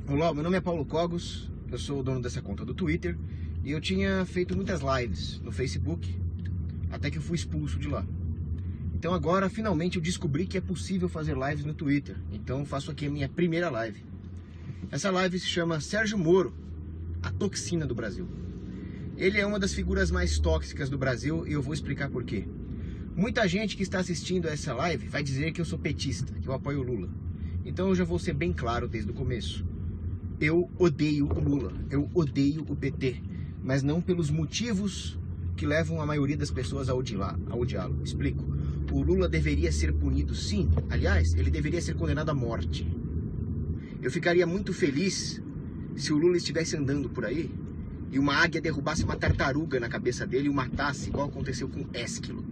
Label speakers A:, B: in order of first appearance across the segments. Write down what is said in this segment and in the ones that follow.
A: Olá, meu nome é Paulo Cogos, eu sou o dono dessa conta do Twitter e eu tinha feito muitas lives no Facebook, até que eu fui expulso de lá. Então agora, finalmente, eu descobri que é possível fazer lives no Twitter, então faço aqui a minha primeira live. Essa live se chama Sérgio Moro, a toxina do Brasil. Ele é uma das figuras mais tóxicas do Brasil e eu vou explicar por quê. Muita gente que está assistindo a essa live vai dizer que eu sou petista, que eu apoio o Lula. Então eu já vou ser bem claro desde o começo. Eu odeio o Lula, eu odeio o PT, mas não pelos motivos que levam a maioria das pessoas a odiá-lo. Explico. O Lula deveria ser punido, sim. Aliás, ele deveria ser condenado à morte. Eu ficaria muito feliz se o Lula estivesse andando por aí e uma águia derrubasse uma tartaruga na cabeça dele e o matasse, igual aconteceu com Ésquilo.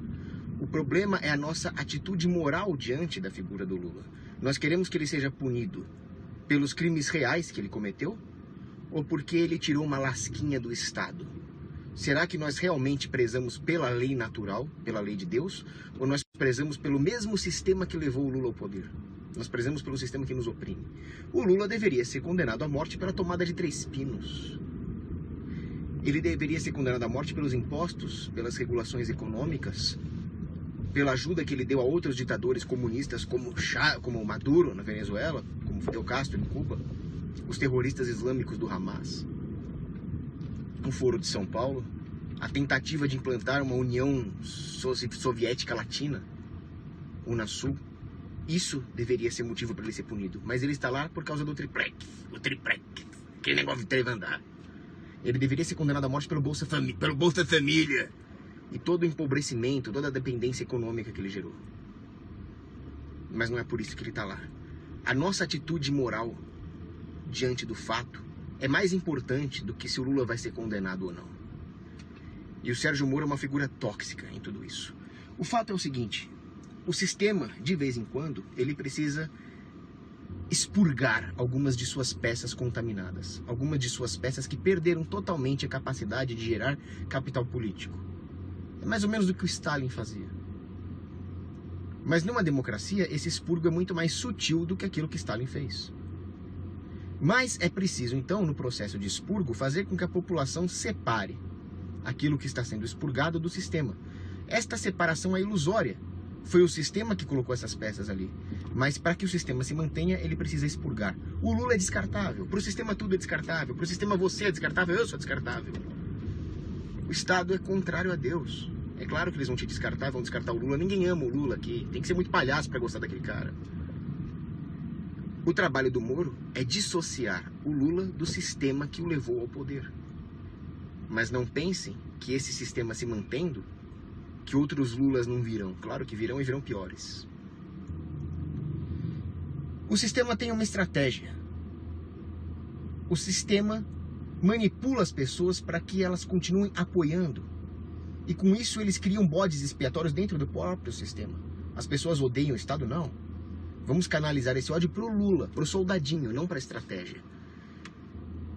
A: O problema é a nossa atitude moral diante da figura do Lula. Nós queremos que ele seja punido pelos crimes reais que ele cometeu ou porque ele tirou uma lasquinha do Estado? Será que nós realmente prezamos pela lei natural, pela lei de Deus, ou nós prezamos pelo mesmo sistema que levou o Lula ao poder? Nós prezamos pelo sistema que nos oprime. O Lula deveria ser condenado à morte pela tomada de 3 pinos. Ele deveria ser condenado à morte pelos impostos, pelas regulações econômicas, pela ajuda que ele deu a outros ditadores comunistas como Maduro na Venezuela, como Fidel Castro em Cuba, os terroristas islâmicos do Hamas, o Foro de São Paulo, a tentativa de implantar uma União Soviética Latina, Unasul. Isso deveria ser motivo para ele ser punido, mas ele está lá por causa do triplex, aquele negócio de trevandar. Ele deveria ser condenado à morte pelo Bolsa Família e todo o empobrecimento, toda a dependência econômica que ele gerou. Mas não é por isso que ele está lá. A nossa atitude moral diante do fato é mais importante do que se o Lula vai ser condenado ou não. E o Sérgio Moro é uma figura tóxica em tudo isso. O fato é o seguinte: o sistema, de vez em quando, ele precisa expurgar algumas de suas peças contaminadas, algumas de suas peças que perderam totalmente a capacidade de gerar capital político. É mais ou menos o que o Stalin fazia. Mas numa democracia, esse expurgo é muito mais sutil do que aquilo que Stalin fez. Mas é preciso, então, no processo de expurgo, fazer com que a população separe aquilo que está sendo expurgado do sistema. Esta separação é ilusória. Foi o sistema que colocou essas peças ali. Mas para que o sistema se mantenha, ele precisa expurgar. O Lula é descartável. Para o sistema tudo é descartável. Para o sistema você é descartável, eu sou descartável. O Estado é contrário a Deus. É claro que eles vão te descartar, vão descartar o Lula. Ninguém ama o Lula aqui. Tem que ser muito palhaço para gostar daquele cara. O trabalho do Moro é dissociar o Lula do sistema que o levou ao poder. Mas não pensem que esse sistema se mantendo, que outros Lulas não virão. Claro que virão e virão piores. O sistema tem uma estratégia. O sistema manipula as pessoas para que elas continuem apoiando. E com isso eles criam bodes expiatórios dentro do próprio sistema. As pessoas odeiam o Estado? Não. Vamos canalizar esse ódio pro Lula, pro soldadinho, não para a estratégia.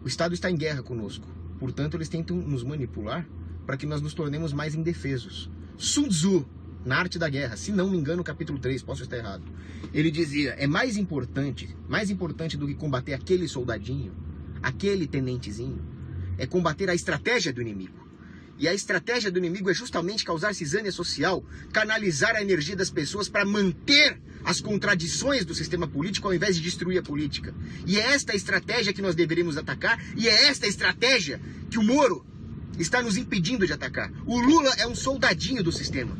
A: O Estado está em guerra conosco. Portanto, eles tentam nos manipular para que nós nos tornemos mais indefesos. Sun Tzu, na Arte da Guerra, se não me engano, capítulo 3, posso estar errado. Ele dizia, é mais importante do que combater aquele soldadinho, aquele tenentezinho, é combater a estratégia do inimigo. E a estratégia do inimigo é justamente causar cisânia social, canalizar a energia das pessoas para manter as contradições do sistema político ao invés de destruir a política. E é esta estratégia que nós deveríamos atacar, e é esta estratégia que o Moro está nos impedindo de atacar. O Lula é um soldadinho do sistema.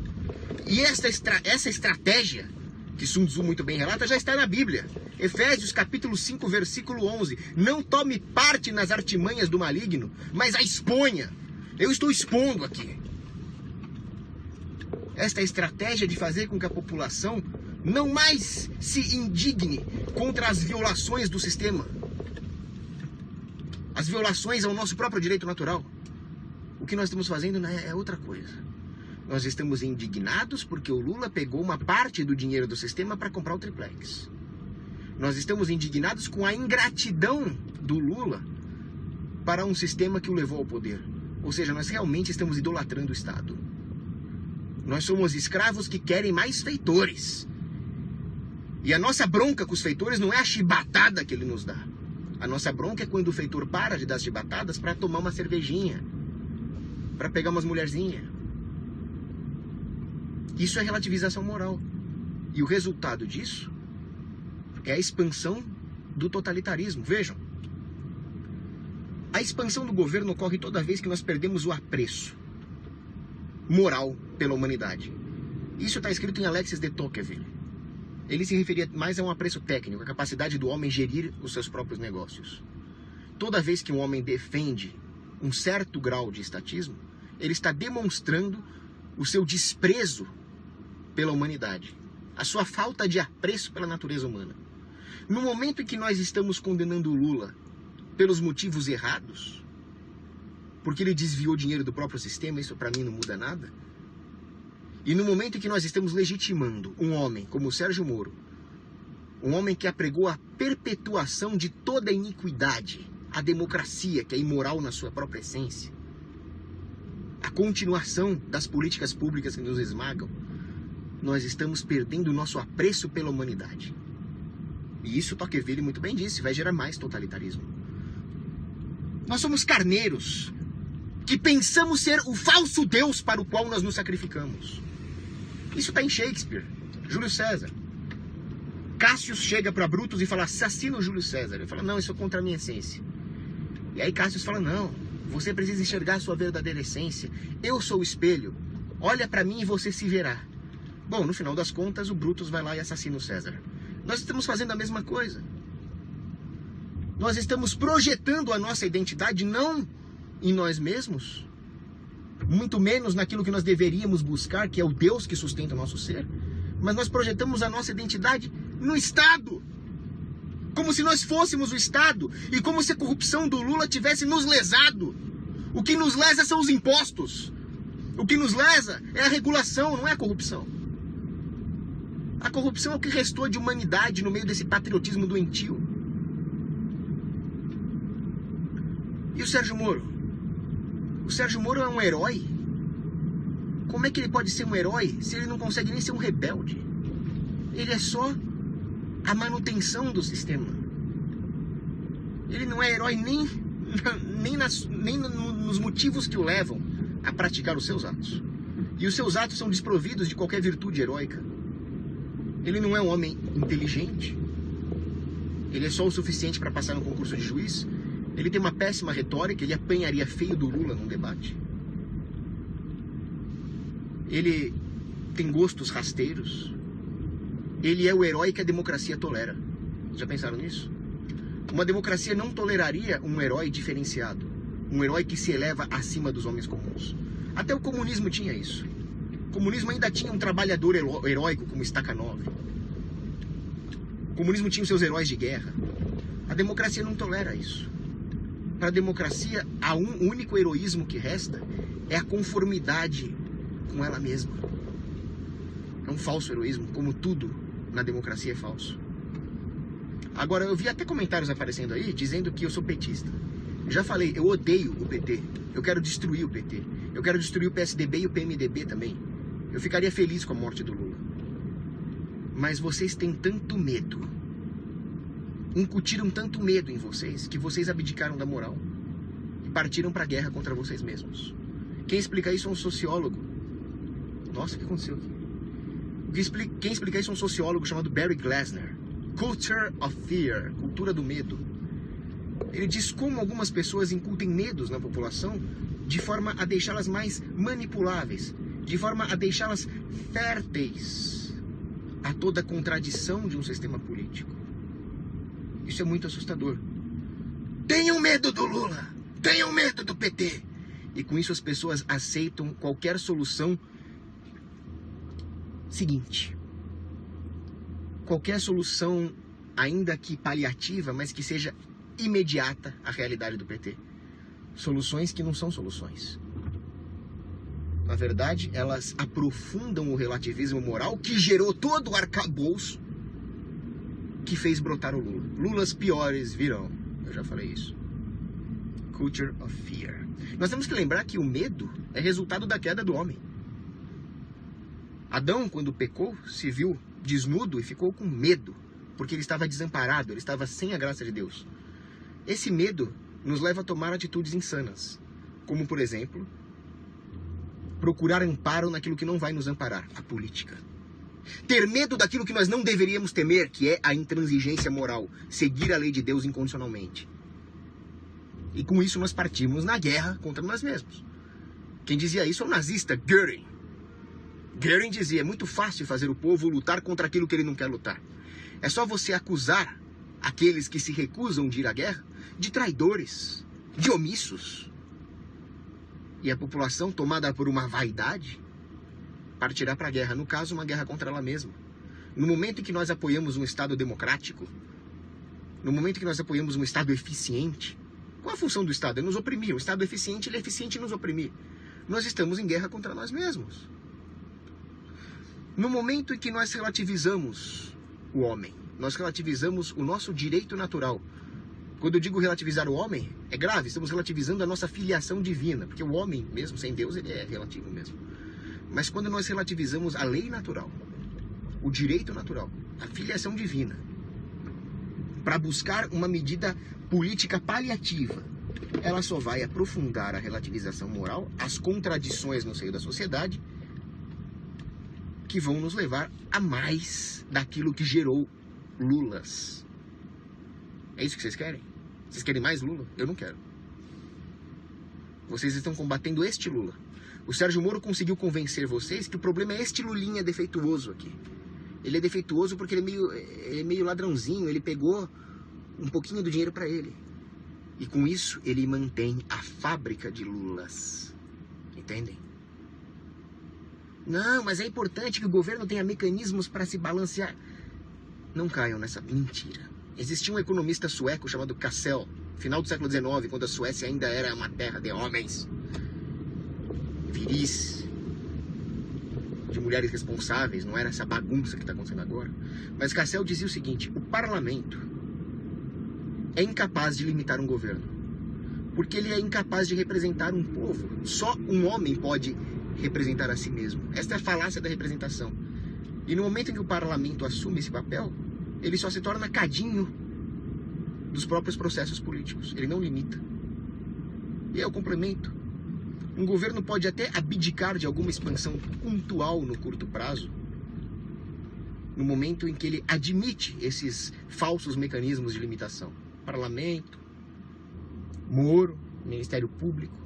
A: E essa estratégia, que Sun Tzu muito bem relata, já está na Bíblia. Efésios capítulo 5, versículo 11. Não tome parte nas artimanhas do maligno, mas a exponha. Eu estou expondo aqui. Esta estratégia de fazer com que a população não mais se indigne contra as violações do sistema. As violações ao nosso próprio direito natural. O que nós estamos fazendo é outra coisa. Nós estamos indignados porque o Lula pegou uma parte do dinheiro do sistema para comprar o triplex. Nós estamos indignados com a ingratidão do Lula para um sistema que o levou ao poder. Ou seja, nós realmente estamos idolatrando o Estado. Nós somos escravos que querem mais feitores. E a nossa bronca com os feitores não é a chibatada que ele nos dá. A nossa bronca é quando o feitor para de dar as chibatadas para tomar uma cervejinha, para pegar umas mulherzinhas. Isso é relativização moral. E o resultado disso é a expansão do totalitarismo. Vejam, a expansão do governo ocorre toda vez que nós perdemos o apreço moral pela humanidade. Isso está escrito em Alexis de Tocqueville. Ele se referia mais a um apreço técnico, a capacidade do homem gerir os seus próprios negócios. Toda vez que um homem defende um certo grau de estatismo, ele está demonstrando o seu desprezo pela humanidade, a sua falta de apreço pela natureza humana. No momento em que nós estamos condenando o Lula pelos motivos errados, porque ele desviou dinheiro do próprio sistema, isso para mim não muda nada. E no momento em que nós estamos legitimando um homem como o Sérgio Moro, um homem que apregou a perpetuação de toda a iniquidade, a democracia, que é imoral na sua própria essência, a continuação das políticas públicas que nos esmagam, nós estamos perdendo o nosso apreço pela humanidade. E isso Tocqueville muito bem disse, vai gerar mais totalitarismo. Nós somos carneiros que pensamos ser o falso Deus para o qual nós nos sacrificamos. Isso está em Shakespeare, Júlio César. Cássio chega para Brutus e fala, assassina o Júlio César. Ele fala, não, isso é contra a minha essência. E aí Cássio fala, não, você precisa enxergar a sua verdadeira essência. Eu sou o espelho, olha para mim e você se verá. Bom, no final das contas, o Brutus vai lá e assassina o César. Nós estamos fazendo a mesma coisa. Nós estamos projetando a nossa identidade não em nós mesmos, muito menos naquilo que nós deveríamos buscar, que é o Deus que sustenta o nosso ser, mas nós projetamos a nossa identidade no Estado, como se nós fôssemos o Estado, e como se a corrupção do Lula tivesse nos lesado. O que nos lesa são os impostos, o que nos lesa é a regulação, não é a corrupção. A corrupção é o que restou de humanidade no meio desse patriotismo doentio. E o Sérgio Moro? O Sérgio Moro é um herói? Como é que ele pode ser um herói se ele não consegue nem ser um rebelde? Ele é só a manutenção do sistema. Ele não é herói nem nos motivos que o levam a praticar os seus atos. E os seus atos são desprovidos de qualquer virtude heróica. Ele não é um homem inteligente. Ele é só o suficiente para passar no concurso de juiz. Ele tem uma péssima retórica, ele apanharia feio do Lula num debate. Ele tem gostos rasteiros. Ele é o herói que a democracia tolera. Já pensaram nisso? Uma democracia não toleraria um herói diferenciado. Um herói que se eleva acima dos homens comuns. Até o comunismo tinha isso. O comunismo ainda tinha um trabalhador heróico como Stakhanov. O comunismo tinha os seus heróis de guerra. A democracia não tolera isso. Para a democracia, o único heroísmo que resta é a conformidade com ela mesma. É um falso heroísmo, como tudo na democracia é falso. Agora, eu vi até comentários aparecendo aí dizendo que eu sou petista. Eu já falei, eu odeio o PT. Eu quero destruir o PT. Eu quero destruir o PSDB e o PMDB também. Eu ficaria feliz com a morte do Lula. Mas vocês têm tanto medo, incutiram tanto medo em vocês, que vocês abdicaram da moral e partiram para a guerra contra vocês mesmos. Quem explica isso é um sociólogo. Nossa, o que aconteceu aqui? Quem explica isso é um sociólogo chamado Barry Glassner. Culture of Fear, cultura do medo. Ele diz como algumas pessoas incutem medos na população de forma a deixá-las mais manipuláveis, de forma a deixá-las férteis a toda contradição de um sistema político. Isso é muito assustador. Tenham medo do Lula, tenham medo do PT. E com isso as pessoas aceitam qualquer solução seguinte. Qualquer solução, ainda que paliativa, mas que seja imediata à realidade do PT. Soluções que não são soluções. Na verdade, elas aprofundam o relativismo moral que gerou todo o arcabouço que fez brotar o Lula. Lulas piores virão. Eu já falei isso. Culture of Fear. Nós temos que lembrar que o medo é resultado da queda do homem. Adão, quando pecou, se viu desnudo e ficou com medo, porque ele estava desamparado, ele estava sem a graça de Deus. Esse medo nos leva a tomar atitudes insanas, como, por exemplo, procurar amparo naquilo que não vai nos amparar, a política. Ter medo daquilo que nós não deveríamos temer, que é a intransigência moral, seguir a lei de Deus incondicionalmente. E com isso nós partimos na guerra contra nós mesmos. Quem dizia isso é o nazista Göring. Göring dizia, é muito fácil fazer o povo lutar contra aquilo que ele não quer lutar. É só você acusar aqueles que se recusam de ir à guerra de traidores, de omissos. E a população, tomada por uma vaidade, partirá para a guerra. No caso, uma guerra contra ela mesma. No momento em que nós apoiamos um Estado democrático, no momento em que nós apoiamos um Estado eficiente, qual a função do Estado? É nos oprimir. O Estado eficiente, ele é eficiente em nos oprimir. Nós estamos em guerra contra nós mesmos. No momento em que nós relativizamos o homem, nós relativizamos o nosso direito natural. Quando eu digo relativizar o homem, é grave, estamos relativizando a nossa filiação divina, porque o homem, mesmo sem Deus, ele é relativo mesmo. Mas quando nós relativizamos a lei natural, o direito natural, a filiação divina, para buscar uma medida política paliativa, ela só vai aprofundar a relativização moral, as contradições no seio da sociedade, que vão nos levar a mais daquilo que gerou Lulas. É isso que vocês querem? Vocês querem mais Lula? Eu não quero. Vocês estão combatendo este Lula. O Sérgio Moro conseguiu convencer vocês que o problema é este Lulinha defeituoso aqui. Ele é defeituoso porque ele é meio ladrãozinho, ele pegou um pouquinho do dinheiro para ele. E com isso ele mantém a fábrica de Lulas. Entendem? Não, mas é importante que o governo tenha mecanismos para se balancear. Não caiam nessa mentira. Existia um economista sueco chamado Cassel, final do século XIX, quando a Suécia ainda era uma terra de homens, viris, de mulheres responsáveis, não era essa bagunça que está acontecendo agora. Mas Cassel dizia o seguinte: o parlamento é incapaz de limitar um governo, porque ele é incapaz de representar um povo. Só um homem pode representar a si mesmo. Esta é a falácia da representação. E no momento em que o parlamento assume esse papel, ele só se torna cadinho dos próprios processos políticos. Ele não limita. E é o complemento. Um governo pode até abdicar de alguma expansão pontual no curto prazo, no momento em que ele admite esses falsos mecanismos de limitação. Parlamento, Moro, Ministério Público.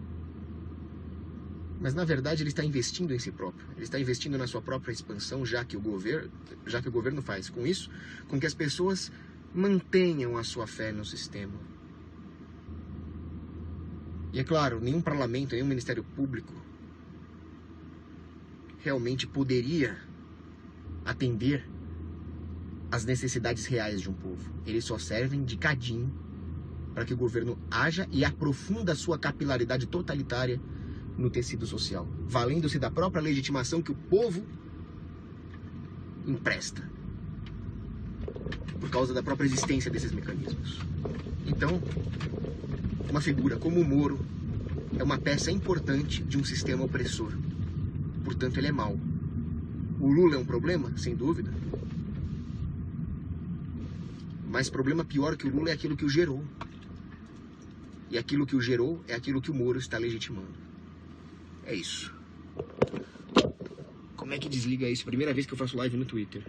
A: Mas na verdade ele está investindo em si próprio. Ele está investindo na sua própria expansão, já que o governo faz com isso, com que as pessoas mantenham a sua fé no sistema. E é claro, nenhum parlamento, nenhum Ministério Público realmente poderia atender às necessidades reais de um povo. Eles só servem de cadinho para que o governo haja e aprofunda a sua capilaridade totalitária no tecido social, valendo-se da própria legitimação que o povo empresta, por causa da própria existência desses mecanismos. Então, uma figura como o Moro é uma peça importante de um sistema opressor. Portanto, ele é mau. O Lula é um problema? Sem dúvida. Mas problema pior que o Lula é aquilo que o gerou. E aquilo que o gerou é aquilo que o Moro está legitimando. É isso. Como é que desliga isso? Primeira vez que eu faço live no Twitter.